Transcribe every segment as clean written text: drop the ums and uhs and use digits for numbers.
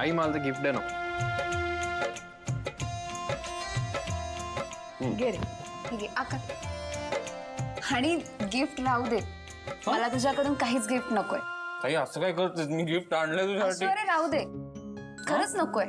आई मला ते गिफ्ट दे ना. घे रे, ठीक आहे आका. आणि गिफ्ट राहू दे, मला तुझ्याकडून काहीच गिफ्ट नकोय. ताई असं काय करतेस? मी गिफ्ट आणलंय तुझ्यासाठी. अरे राहू दे, खरंच नकोय.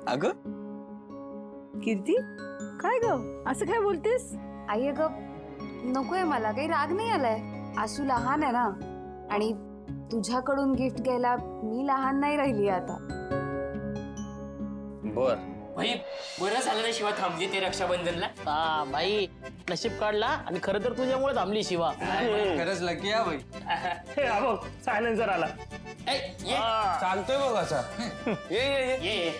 अगं कीर्ती काय ग असं काय बोलतेस? आई अगं नकोय, मला काही राग नाही आलाय. आशू लहान आहे ना, आणि तुझ्याकडून गिफ्ट घ्यायला मी लहान नाही राहिली आता. बर भाई बरं झालं ना शिवा थांबली ते रक्षाबंधनला. हा भाई नशीब काढला आणि खरं तर तुझ्यामुळे थांबली शिवा. खरंच लकी आहे भाई. हे बघ सायलेन्सर आला. ए, ये चालतोय बघ असा. ये ये ये. ये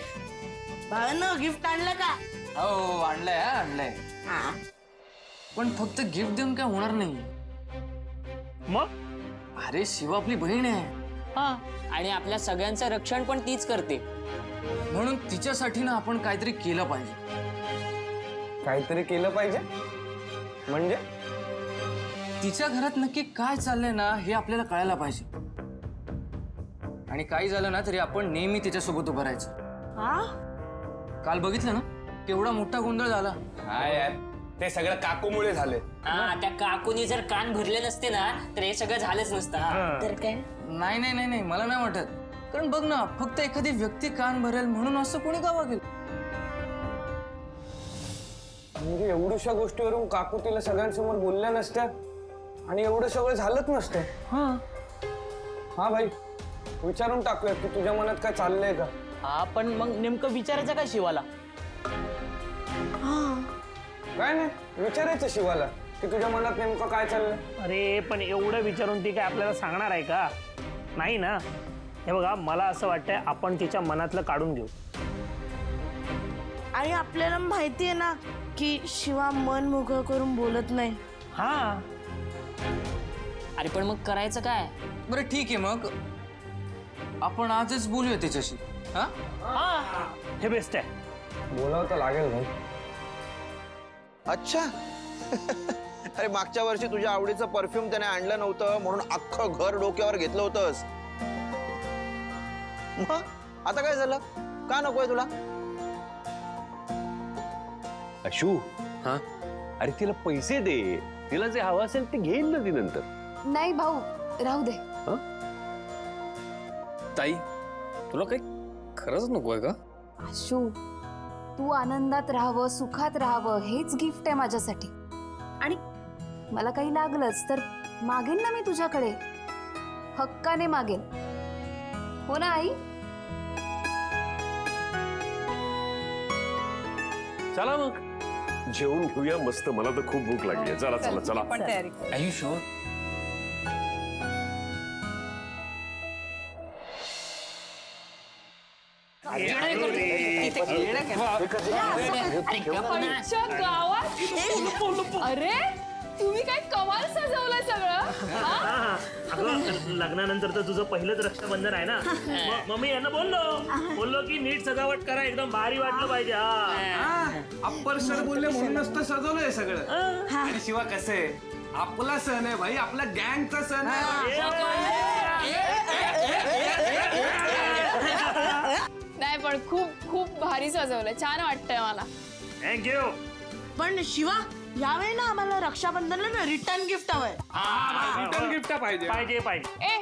भावानं गिफ्ट आणलं का? हो आणलंय आणलंय. पण फक्त गिफ्ट देऊन काय होणार नाही. मग अरे शिवा आपली बहीण आहे, हा, आणि आपल्या सगळ्यांचं रक्षण पण तीच करते. म्हणून तिच्यासाठी ना आपण काहीतरी केलं पाहिजे. काहीतरी केलं पाहिजे म्हणजे तिच्या घरात नक्की काय चाललंय ना हे आपल्याला कळायला पाहिजे. आणि काही झालं ना तरी आपण नेहमी तिच्यासोबत उभं राहायचं. काल बघितलं ना केवढा मोठा गोंधळ झाला. हा यार, ते सगळं काकूमुळे झाले. हा, त्या काकूनी जर कान भरले नसते ना तर हे सगळं झालंच नसतं. हा. तर काय? नाही नाही नाही नाही मला नाही वाटत. कारण बघ ना, फक्त एखादी व्यक्ती कान भरेल म्हणून असं कोणी का वागेल? म्हणजे एवढ्याशा गोष्टीवरून काकू तिला सगळ्यांसमोर बोलल्या नसत्या आणि एवढं सगळं झालंच नसतं. हा भाई, विचारून टाकूया की तुझ्या मनात काय चाललंय का. हा पण मग नेमकं विचारायचं काय शिवाला? काय नाही विचारायचं शिवाला की तुझ्या मनात नेमकं काय चाललंय. अरे पण एवढं विचारून ती काय आपल्याला सांगणार आहे का? नाही ना. हे बघा मला असं वाटतंय आपण तिच्या मनातलं काढून घेऊ. आणि आपल्याला माहिती आहे ना की शिवा मन मोकळं करून बोलत नाही. हा अरे पण मग करायचं काय? बरं ठीक आहे, मग आपण आजच बोलूया तिच्याशी. हा हे बेस्ट आहे. बोलावं तर लागेल भाई. अच्छा. अरे मागच्या वर्षी तुझ्या आवडीचं परफ्यूम त्याने आणलं नव्हतं म्हणून अख्खं घर डोक्यावर घेतलं होतंस. मग आता काय झालं? का नकोय तुला? अशू, हा अरे तिला पैसे दे, तिला जे हवं असेल ते घेईन ना ती नंतर. नाही भाऊ, राहू दे. ताई तुला काही खरंच नकोय का? आशू, तू आनंदात राहावं, सुखात राहावं हेच गिफ्ट आहे माझ्यासाठी. आणि मला काही लागलंच तर मागेन ना मी तुझ्याकडे, हक्काने मागेन. हो ना आई? चला मग जेवून घेऊया मस्त. मला तर खूप भूक लागली आहे. चला चला चला. पण तयारी. आयुष्य गावात अरे तुम्ही काय कमाल सजवलंय सगळं. अगं लग्नानंतर तर तुझं पहिलंच रक्षाबंधन आहे ना. मग मी यांना बोललो की नीट सजावट करा, एकदम भारी वाटलं पाहिजे. अप्पर सर बोलले म्हणूनच तर सजवलंय सगळं. आणि शिवा कसं आहे, आपला सण आहे भाई, आपला गँगचा सण आहे. नाही पण खूप खूप भारी सजवलंय, छान वाटतंय मला. थँक्यू. पण शिवा यावेळी ना आम्हाला रक्षाबंधनला ना रिटर्न गिफ्ट हवंय. रिटर्न गिफ्ट पाहिजे. पाहिजे पाहिजे. ए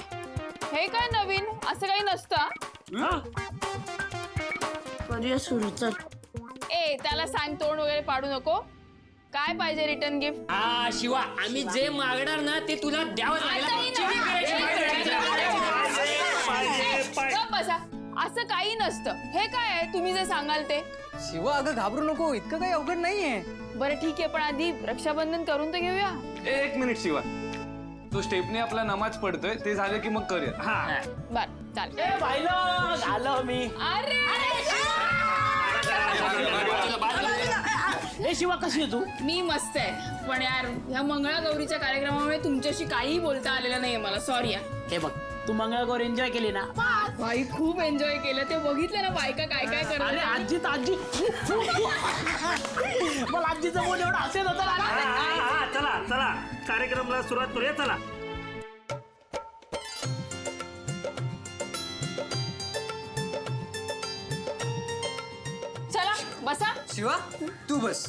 हे काय नवीन, असं काही नसतं. करूया सुरू. चल ए त्याला सांग तोंड वगैरे पाडू नको. काय पाहिजे रिटर्न गिफ्ट? हा शिवा, आम्ही जे मागणार ना ते तुला द्यावं बसा, असं काही नसतं. हे काय आहे तुम्ही जे सांगाल ते? शिवा अगं घाबरू नको, इतकं काही अवघड नाहीये. बरं ठीक आहे, पण आधी रक्षाबंधन करून तर घेऊया. एक मिनिट शिवा, तो स्टेपने आपला नमाज पडतोय, ते झालं की मग करूया. बर चालेल. आलो मी. अरे हे शिवा कशी आहे तू? मी मस्त आहे, पण यार ह्या मंगळागौरीच्या कार्यक्रमामुळे तुमच्याशी काहीही बोलता आलेलं नाहीये मला. सॉरी यार. हे बघ तू मंगळगौर एन्जॉय केली ना? बाई खूप एन्जॉय केलं. ते बघितलं ना बायका काय काय अरे करत. आजी तर आजी. मला आजीचं बोल एवढं हसेल होतं ना. चला चला कार्यक्रमाला सुरुवात करूया. चला बसा. शिवा तू बस.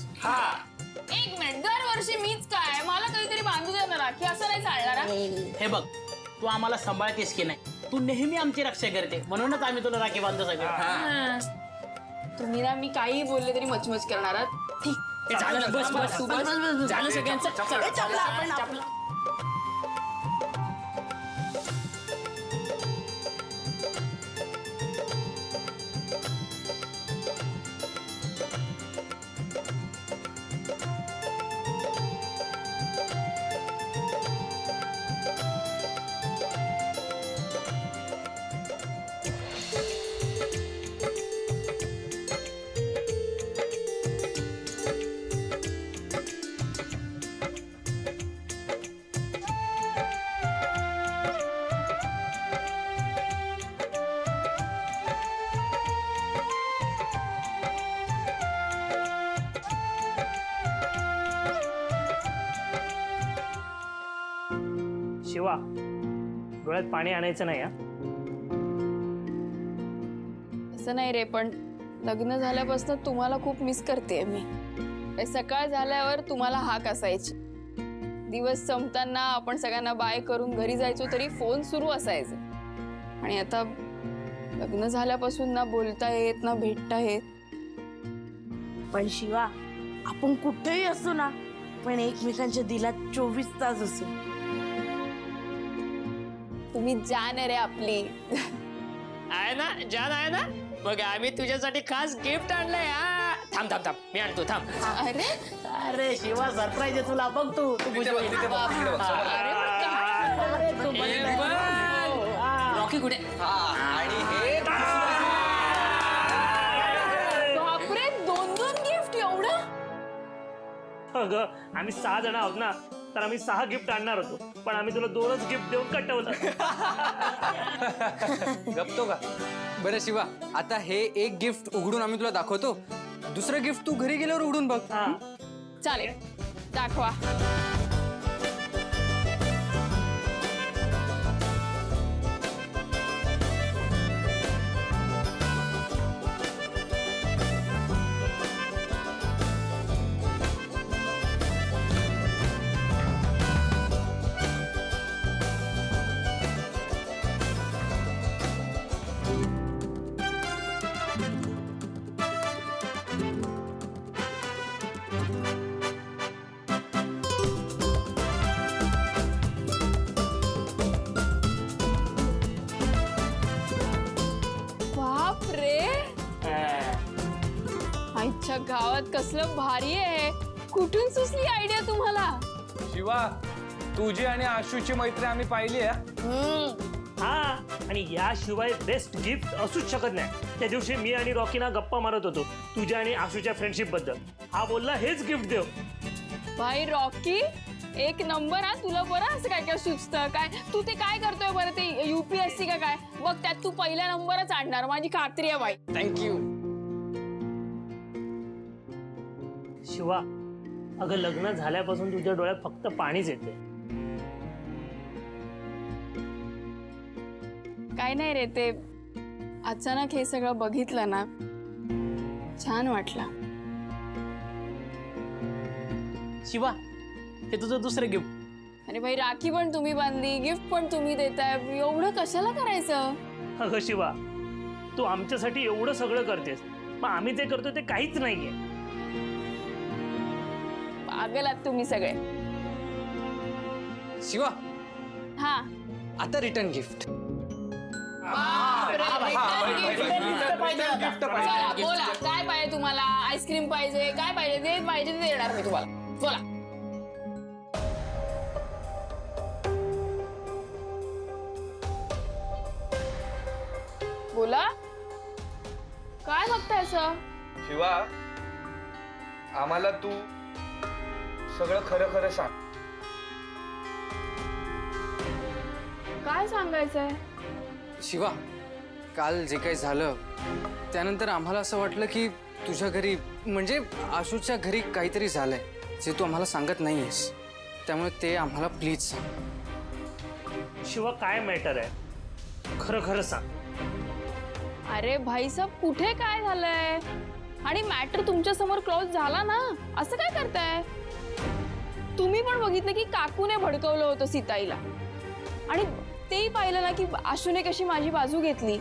एक मिनिट, दरवर्षी मीच काय, मला काहीतरी बांधू दे ना राखी, असं नाही चालणार हा? हे बघ, तू आम्हाला सांभाळतेस की नाही, तू नेहमी आमची रक्षा करते, म्हणूनच आम्ही तुला राखी बांधतो सगळं. तुम्ही ना मी काही बोलले तरी मचमच करणार आहात. ठीक. ए, झालं ना, बस बस तू बस. झालं सगळ्यांचं. चल, चपला. शिवा, डोळ्यात पाणी आणायचं नाही हा. असं नाही रे, पण लग्न झाल्यापासून तुम्हाला खूप मिस करते मी. सकाळ झाल्यावर तुम्हाला हाक असायची, दिवस संपताना आपण सगळ्यांना बाय करून घरी जायचो तरी फोन सुरू असायचे. आणि आता लग्न झाल्यापासून ना बोलता येत ना भेटता येत. पण शिवा, आपण कुठेही असू ना, पण एकमेकांच्या दिलात 24 तास असू. तुम्ही जान आहे रे आपली. आहे ना, जान आहे ना. मग आम्ही तुझ्यासाठी खास गिफ्ट आणलंय. थांब थांब थांब, मी आणतो, थांब. अरे अरे शिवा, सरप्राईज आहे तुला, बघ तू. रॉकी कुठे? बापरे, 2-2 गिफ्ट एवढं. अगं, आम्ही 6 जण आहोत ना, तर आम्ही 6 गिफ्ट आणणार होतो, पण आम्ही तुला 2च गिफ्ट देऊन कटवलं. गप्तो का? बरं शिवा, आता हे एक गिफ्ट उघडून आम्ही तुला दाखवतो, दुसरं गिफ्ट तू घरी गेल्यावर उघडून बघ. हा. चालेल, दाखवा. बाप रे, आईच्या गावात कसलं भारी आहे. कुठून सुचली आयडिया तुम्हाला? शिवा, तुझी आणि आशूची मैत्री आम्ही पाहिली आहे. हा, आणि याशिवाय बेस्ट गिफ्ट असूच शकत नाही. त्या दिवशी मी आणि रॉकीना गप्पा मारत होतो तुझ्या आणि आशूच्या फ्रेंडशिप बद्दल. हा बोलला हेच गिफ्ट देव. भाई रॉकी, एक नंबर. हा, तुला बरं असं काय काय सुचतं काय? तू ते काय करतोय बरं, ते UPSC का काय? बघ, त्यात तू पहिला नंबरच आणणार, माझी खात्री आहे बाई. थँक्यू. शिवा, अगं लग्न झाल्यापासून तुझ्या डोळ्यात फक्त पाणीच येते. काय नाही रे, ते अचानक हे सगळं बघितलं ना, छान वाटलं. शिवा, हे तुझं दुसरं गिफ्ट. अरे भाई, राखी पण तुम्ही बांधली, गिफ्ट पण तुम्ही देताय, एवढं कशाला करायचं? अगं शिवा, तू आमच्यासाठी एवढं सगळं करतेस, मग आम्ही ते करतो ते काहीच नाहीये. पागल आहात तुम्ही सगळे. शिवा, हा, आता रिटर्न गिफ्ट. चला बोला, काय पाहिजे तुम्हाला? आईस्क्रीम पाहिजे, काय पाहिजे? जे पाहिजे ते देणार मी तुम्हाला. बोला. बोला, काय बघताय असं? शिवा, आम्हाला तू सगळं खरं खरं सांग. काय सांगायचंय? शिवा, काल जे काही झालं त्यानंतर आम्हाला असं वाटलं की तुझ्या घरी म्हणजे आशूच्या घरी काहीतरी झालंय जे तू आम्हाला सांगत नाहीयेस, त्यामुळे ते आम्हाला प्लीज सांग. शिवा, काय मॅटर आहे, खरं खरं सांग. अरे भाई साहब, कुठे काय झालंय? हा आणि मॅटर तुमच्या समोर क्लोज झाला ना, असं काय करताय? तुम्ही पण बघितलं की काकूने भडकवलं होतं सीताईला, आणि तेही पाहिलं ना की आशूने कशी माझी बाजू घेतली.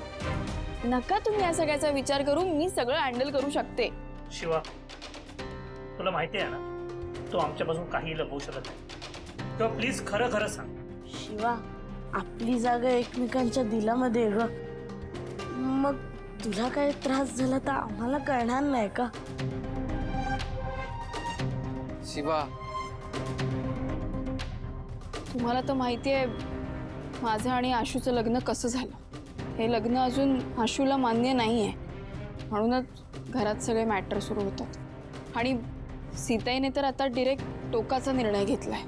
नका तुम्ही या सगळ्याचा विचार करू, मी सगळं हँडल करू शकते. शिवा, तुला माहिती आहे ना, तू आमच्यापासून काही लपवू शकत नाही. तेव्हा प्लीज खरं खरं सांग. शिवा, आपली जागा एकमेकांच्या दिलामध्ये आहे ग. मग तुला काय त्रास झाला तर आम्हाला कळणार नाही का? शिवा, तुम्हाला तर माहिती आहे माझं आणि आशूचं लग्न कसं झालं. हे लग्न अजून आशूला मान्य नाही आहे, म्हणूनच घरात सगळे मॅटर सुरू होतात. आणि सीताईने तर आता डिरेक्ट टोकाचा निर्णय घेतलाय.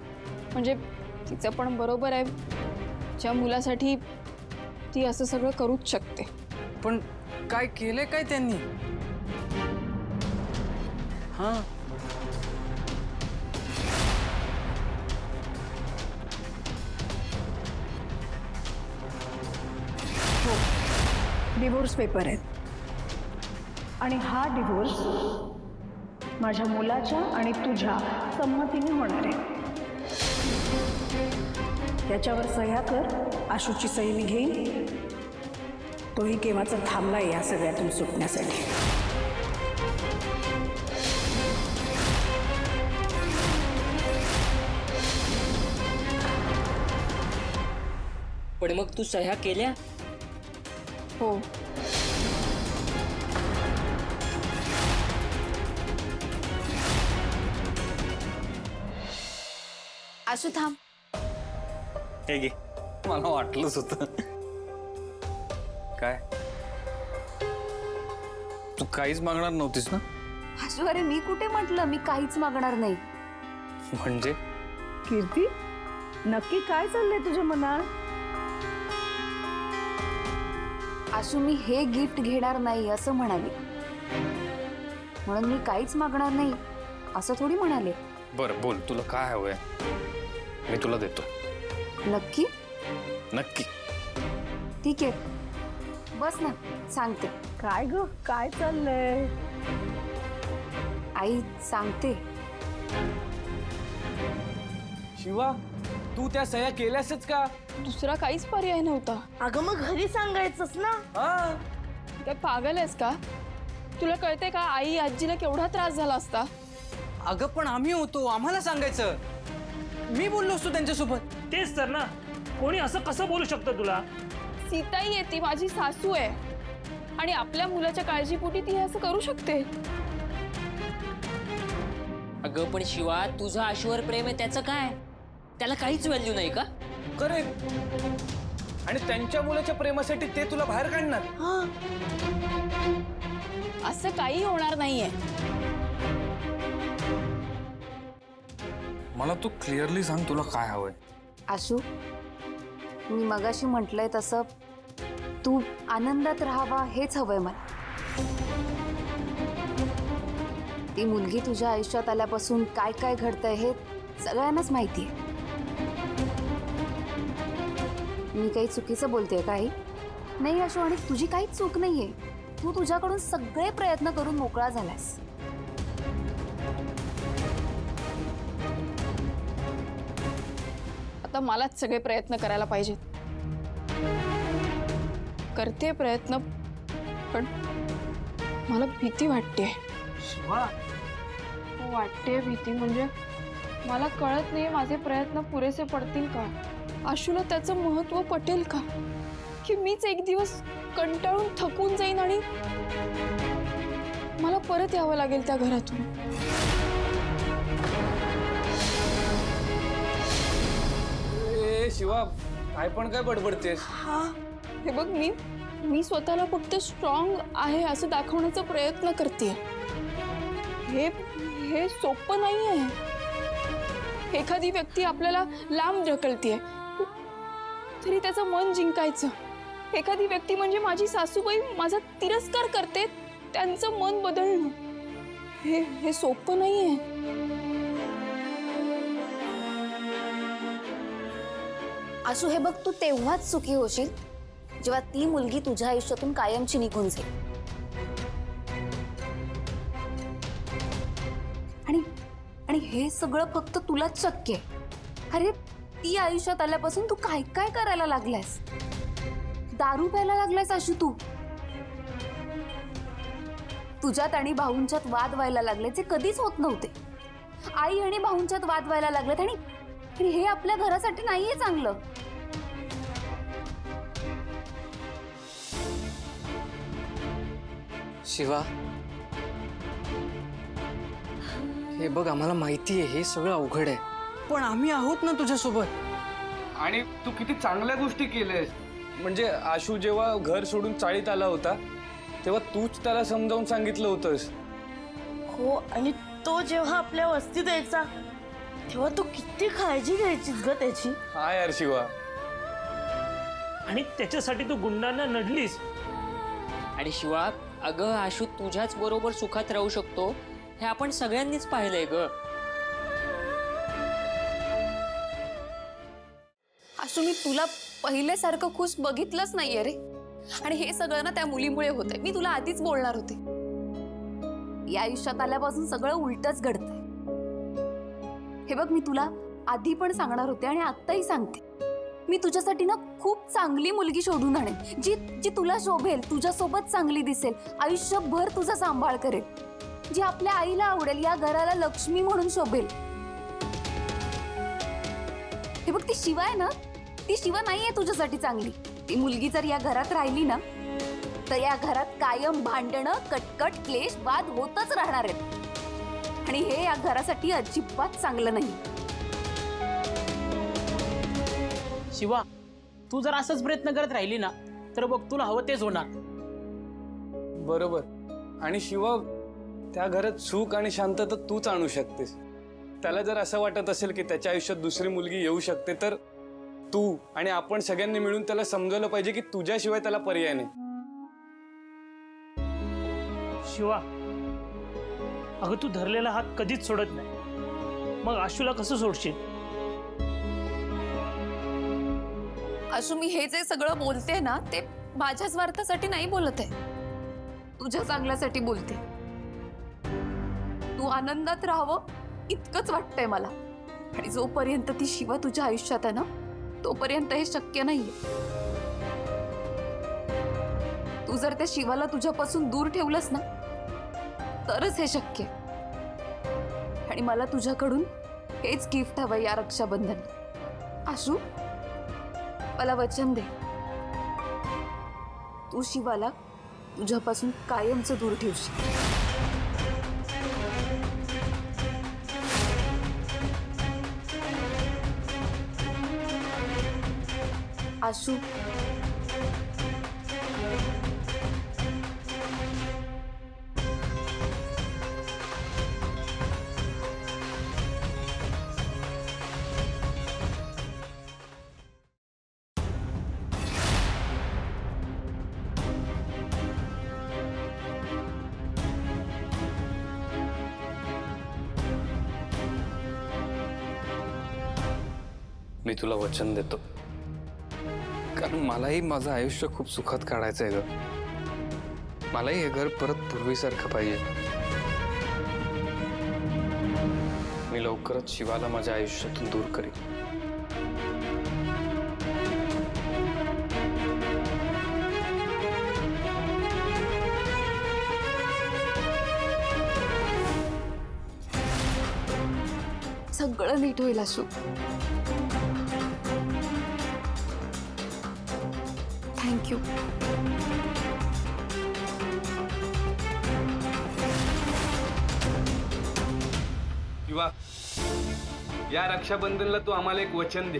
म्हणजे तिचं पण बरोबर आहे, ज्या मुलासाठी ती असं सगळं करूच शकते. पण काय केलंय काय त्यांनी? हा, डिवोर्स पेपर आहेत आणि हा डिवोर्स माझ्या मुलाच्या आणि तुझ्या संमतीने होणार आहे. त्याच्यावर सह्या कर. आशूची सही मी घेईन. तोही केव्हाचा थांबला या सगळ्यातून सुटण्यासाठी. पण मग तू सह्या केल्या? हो, आशू थांब. हे घे. मला वाटलंच होतं. काय तू काहीच मागणार नव्हतीस ना? आशू, अरे मी कुठे म्हटलं मी काहीच मागणार नाही. म्हणजे कीर्ती, नक्की काय चाललंय तुझ्या मनात? आशू, मी हे गिफ्ट घेणार नाही असं म्हणाले, म्हणून मी काहीच मागणार नाही असं थोडी म्हणाले. बरं बोल, तुला काय हवंय? मी तुला देतो. नक्की? नक्की. ठीक आहे, बस ना, सांगते. काय ग, काय चाललंय? आई, सांगते. शिवा, तू त्या सह्या केल्यासच का? दुसरा काहीच पर्याय नव्हता. अगं मग घरी सांगायचंच ना. हा, काय पागल आहेस का? तुला कळते का आई आजीला केवढा त्रास झाला असता? अगं पण आम्ही होतो, आम्हाला सांगायचं. मी बोललो असतो त्यांच्यासोबत. तेच तर ना, कोणी असं कसं बोलू शकतं तुला? सीताई आहे, ती माझी सासू आहे, आणि आपल्या मुलाच्या काळजीपोटी ती हे असं करू शकते. अगं पण शिवा, तुझं आशूवर प्रेम आहे त्याचं काय? त्याला काहीच व्हॅल्यू नाही का? करेक्ट. आणि त्यांच्या मुलाच्या प्रेमासाठी ते तुला बाहेर काढणार? असं काही होणार नाहीये. मला तू क्लिअरली सांग, तुला काय हवंय? आशू, मी मगाशी म्हटलंय तसं तू आनंदात राहावा हेच हवंय मला. ती मुलगी तुझ्या आयुष्यात आल्यापासून काय काय घडतंय हे सगळ्यांनाच माहिती आहे. मी काही चुकीचं बोलतेय काही नाही आशू, आणि तुझी काहीच चूक नाहीये. तू तुझ्याकडून सगळे प्रयत्न करून मोकळा झालास. आता मलाच सगळे प्रयत्न करायला पाहिजेत. करते प्रयत्न, पण मला भीती वाटते. वाटते भीती, म्हणजे मला कळत नाही माझे प्रयत्न पुरेसे पडतील का? आशूला त्याचं महत्व पटेल का? की मीच एक दिवस कंटाळून थकून जाईन आणि मला परत यावं लागेल त्या घरातून. ए शिवा, काय पण काय बडबडतेस? हे बघ, मी स्वतःला फक्त स्ट्रॉंग आहे असं दाखवण्याचा प्रयत्न करते. हे सोपं नाहीये. एखादी व्यक्ती आपल्याला लांब ढकलतीये तरी त्याचं मन जिंकायचं. एखादी व्यक्ती म्हणजे माझी सासूबाई माझा तिरस्कार करते, त्यांचं मन बदलणं हे सोपं नाहीये. आशू, हे बघ, तू तेव्हाच सुखी होशील जेव्हा ती मुलगी तुझ्या आयुष्यातून कायमची निघून जाईल. हे सगळं फक्त तुलाच शक्य आहे. अरे ती आयुष्यात आल्यापासून तू काय काय करायला लागलायस. दारू प्यायला लागलायस आशू तू. तुझ्यात आणि भाऊंच्यात वाद व्हायला लागले जे कधीच होत नव्हते. आई आणि भाऊंच्यात वाद व्हायला लागलेत आणि हे आपल्या घरासाठी नाहीये चांगलं. शिवा, हे बघ आम्हाला माहिती आहे हे सगळं अवघड आहे, पण आम्ही आहोत ना तुझ्यासोबत. आणि तू किती चांगल्या गोष्टी केल्यास. म्हणजे आशू जेव्हा घर सोडून चाळीत आला होता तेव्हा तूच त्याला समजावून सांगितलं होतंस. हो, आणि तो जेव्हा आपल्या वस्तीत यायचा तेव्हा तू किती काळजी घ्यायचीस ग त्याची. हा यार शिवा. आणि त्याच्यासाठी तू गुंडांना नडलीस. आणि शिवा, अगं आशू तुझ्याच बरोबर सुखात राहू शकतो हे आपण सगळ्यांनीच पाहिलंय ग. आशू, मी तुला पहिल्यासारखं खुश बघितलंच नाहीये रे. आणि हे सगळं ना त्या मुलीमुळे होतंय. मी तुला आधीच बोलणार होते. या आयुष्यात आल्यापासून सगळं उलटच घडतंय. हे बघ, मी तुला आधी पण सांगणार होते आणि आत्ताही सांगते. मी तुझ्यासाठी ना खूप चांगली मुलगी शोधून आणेन, जी जी तुला शोभेल, तुझ्यासोबत चांगली दिसेल, आयुष्यभर तुझा सांभाळ करेल, जी आपल्या आईला आवडेल, या घराला लक्ष्मी म्हणून शोभेल. हे बघ, ती शिवा आहे ना, ती शिवा नाहीये तुझ्यासाठी चांगली. ती मुलगी जर या घरात राहिली ना तर या घरात कायम भांडणं, कटकट, क्लेश, वाद होतच राहणार आहेत. आणि हे या घरासाठी अजिबात चांगलं नाही. शिवा, तू जर असंच प्रयत्न करत राहिली ना तर बघ तुला हवं तेच होणार. बरोबर. आणि शिवा, त्या घरात सुख आणि शांतता तूच आणू शकतेस. त्याला जर असं वाटत असेल की त्याच्या आयुष्यात दुसरी मुलगी येऊ शकते तर तू आणि आपण सगळ्यांनी मिळून त्याला समजवलं पाहिजे की तुझ्याशिवाय त्याला पर्याय नाही. शिवा, अगं तू धरलेला हात कधीच सोडत नाही. मग आशूला कसं सोडशील? आशू, मी हे जे सगळं बोलते ना ते माझ्या स्वार्थासाठी नाही बोलत आहे. तुझ्या चांगल्यासाठी बोलते. तू आनंदात राहावं इतकंच वाटतंय मला. आणि जोपर्यंत ती शिवा तुझ्या आयुष्यात आहे ना तोपर्यंत हे शक्य नाहीये. तू जर त्या शिवाला तुझ्यापासून दूर ठेवलंस ना तरच हे शक्य. आणि मला तुझ्याकडून हेच गिफ्ट हवं या रक्षाबंधन. आशू, मला वचन दे, तू शिवाला तुझ्यापासून कायमचं दूर ठेवशील. आशू, मी तुला वचन देतो, कारण मलाही माझं आयुष्य खूप सुखात काढायचं आहे ग. मलाही हे घर परत पूर्वीसारखं पाहिजे. मी लवकरच शिवाला माझ्या आयुष्यातून दूर करीन. सगळं नीट होईल आशू. थँक्यू. शिवा, या रक्षाबंधनला तू आम्हाला एक वचन दे.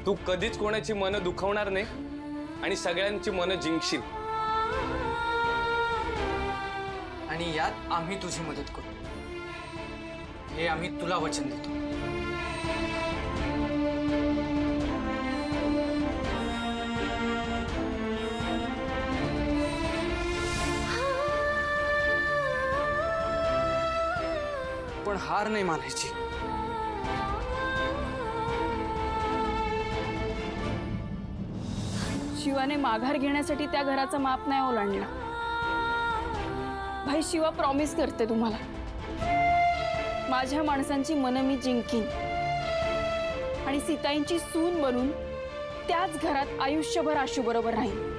तू कधीच कोणाची मनं दुखवणार नाही आणि सगळ्यांची मनं जिंकशील. आणि यात आम्ही तुझी मदत करू हे आम्ही तुला वचन देतो. पण हार नाही मानायची. शिवाने माघार घेण्यासाठी त्या घराचा माप नाही ओलांडला. भाई, शिवा प्रॉमिस करते तुम्हाला माझ्या माणसांची मनं मी जिंकीन आणि सीताईंची सून बनून त्याच घरात आयुष्यभर आशू बरोबर राहीन.